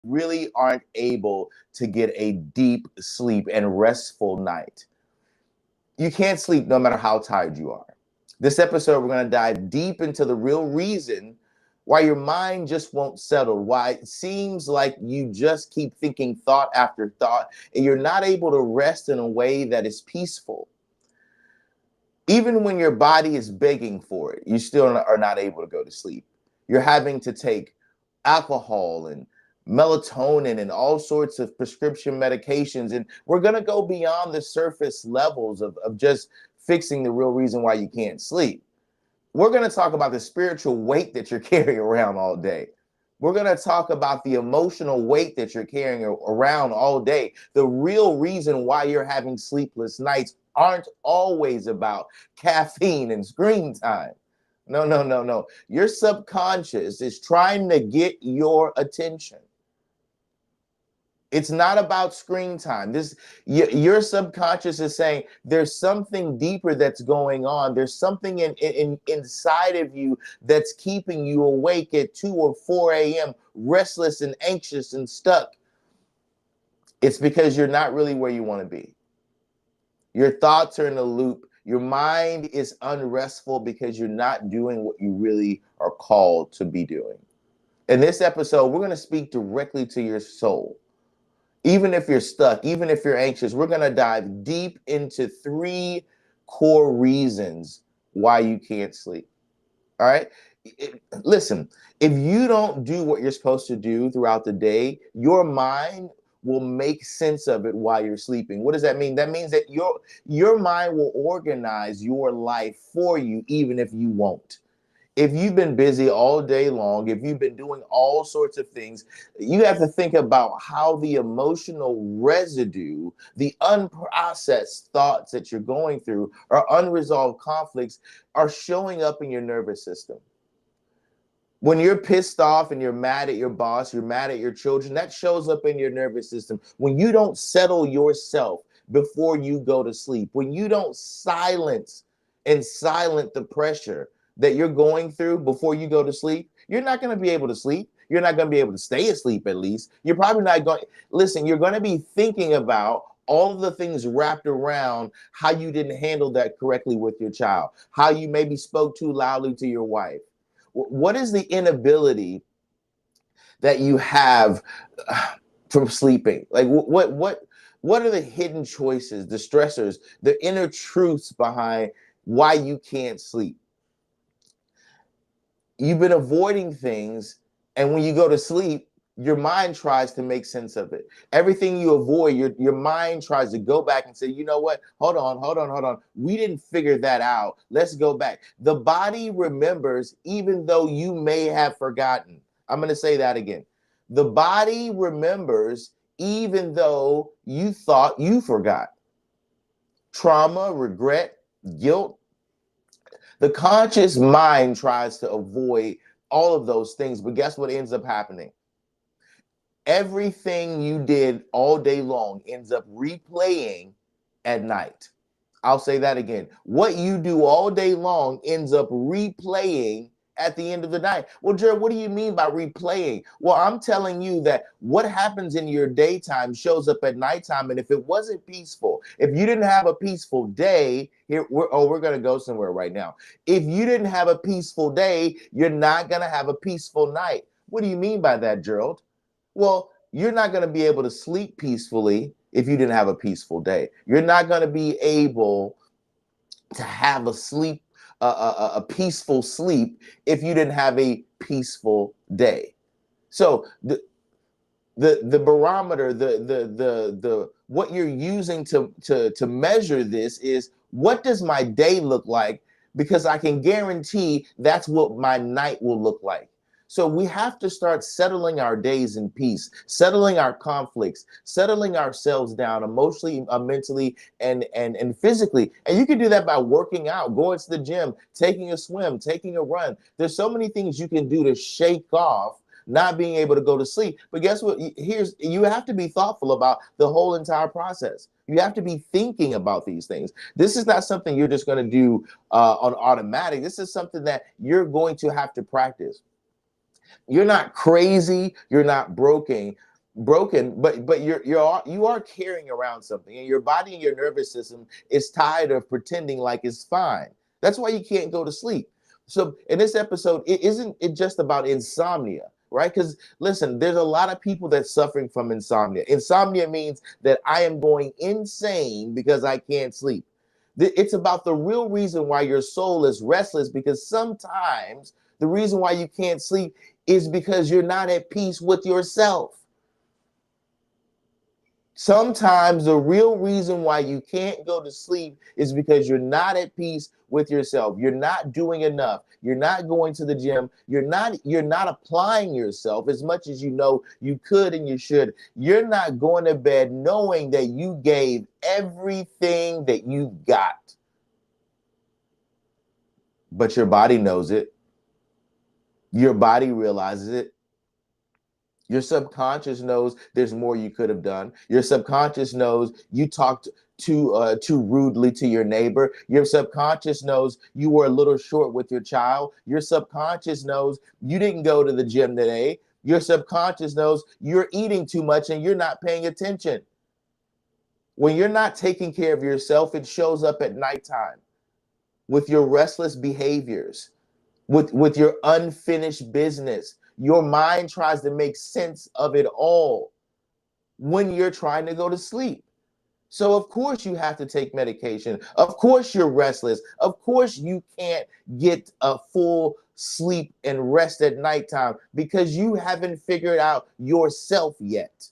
really aren't able to get a deep sleep and restful night. You can't sleep no matter how tired you are. This episode, we're going to dive deep into the real reason why your mind just won't settle, why it seems like you just keep thinking thought after thought, and you're not able to rest in a way that is peaceful. Even when your body is begging for it, you still are not able to go to sleep. You're having to take alcohol and melatonin and all sorts of prescription medications. And we're going to go beyond the surface levels of just fixing the real reason why you can't sleep. We're going to talk about the spiritual weight that you're carrying around all day. We're going to talk about the emotional weight that you're carrying around all day. The real reason why you're having sleepless nights aren't always about caffeine and screen time. No, no, no, no. Your subconscious is trying to get your attention. It's not about screen time. Your subconscious is saying there's something deeper that's going on. There's something inside of you that's keeping you awake at 2 or 4 a.m., restless and anxious and stuck. It's because you're not really where you want to be. Your thoughts are in a loop. Your mind is unrestful because you're not doing what you really are called to be doing. In this episode, we're going to speak directly to your soul. Even if you're stuck, even if you're anxious, we're going to dive deep into 3 core reasons why you can't sleep. All right? Listen, if you don't do what you're supposed to do throughout the day, your mind will make sense of it while you're sleeping. What does that mean? That means that your mind will organize your life for you, even if you won't. If you've been busy all day long, if you've been doing all sorts of things, you have to think about how the emotional residue, the unprocessed thoughts that you're going through, or unresolved conflicts are showing up in your nervous system. When you're pissed off and you're mad at your boss, you're mad at your children, that shows up in your nervous system. When you don't settle yourself before you go to sleep, when you don't silence the pressure that you're going through before you go to sleep, you're not going to be able to sleep. You're not going to be able to stay asleep, at least. You're probably not going, listen, you're going to be thinking about all of the things wrapped around how you didn't handle that correctly with your child, how you maybe spoke too loudly to your wife. What is the inability that you have from sleeping? Like what are the hidden choices, the stressors, the inner truths behind why you can't sleep? You've been avoiding things, and when you go to sleep, your mind tries to make sense of it. Everything you avoid, your mind tries to go back and say, you know what? Hold on. We didn't figure that out. Let's go back. The body remembers even though you may have forgotten. I'm going to say that again. The body remembers even though you thought you forgot. Trauma, regret, guilt. The conscious mind tries to avoid all of those things, but guess what ends up happening? Everything you did all day long ends up replaying at night. I'll say that again. What you do all day long ends up replaying at the end of the night. Well, Jared, what do you mean by replaying? Well, I'm telling you that what happens in your daytime shows up at nighttime. And if it wasn't peaceful, if you didn't have a peaceful day, we're going to go somewhere right now. If you didn't have a peaceful day, you're not going to have a peaceful night. What do you mean by that, Gerald? Well, you're not going to be able to sleep peacefully if you didn't have a peaceful day. You're not going to be able to have a peaceful sleep if you didn't have a peaceful day. So the barometer, the what you're using to measure this is, what does my day look like? Because I can guarantee that's what my night will look like. So we have to start settling our days in peace, settling our conflicts, settling ourselves down emotionally, mentally, and physically. And you can do that by working out, going to the gym, taking a swim, taking a run. There's so many things you can do to shake off not being able to go to sleep. But guess what? You have to be thoughtful about the whole entire process. You have to be thinking about these things. This is not something you're just going to do on automatic. This is something that you're going to have to practice. You're not crazy. You're not broken. broken, but you are carrying around something, and your body and your nervous system is tired of pretending like it's fine. That's why you can't go to sleep. So in this episode, it isn't it just about insomnia, right? Because listen, there's a lot of people that's suffering from insomnia. Insomnia means that I am going insane because I can't sleep. It's about the real reason why your soul is restless, because sometimes the reason why you can't sleep is because you're not at peace with yourself. Sometimes the real reason why you can't go to sleep is because you're not at peace with yourself. You're not doing enough. You're not going to the gym. You're not applying yourself as much as you know you could and you should. You're not going to bed knowing that you gave everything that you've got. But your body knows it. Your body realizes it. Your subconscious knows there's more you could have done. Your subconscious knows you talked too rudely to your neighbor. Your subconscious knows you were a little short with your child. Your subconscious knows you didn't go to the gym today. Your subconscious knows you're eating too much and you're not paying attention. When you're not taking care of yourself, it shows up at nighttime with your restless behaviors, with your unfinished business. Your mind tries to make sense of it all when you're trying to go to sleep. So of course you have to take medication. Of course you're restless. Of course you can't get a full sleep and rest at nighttime because you haven't figured out yourself yet.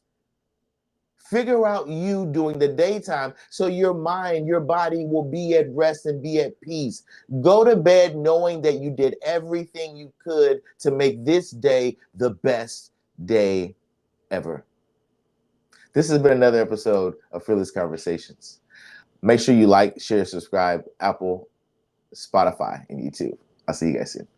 Figure out you during the daytime so your mind, your body will be at rest and be at peace. Go to bed knowing that you did everything you could to make this day the best day ever. This has been another episode of Fearless Conversations. Make sure you like, share, subscribe, Apple, Spotify, and YouTube. I'll see you guys soon.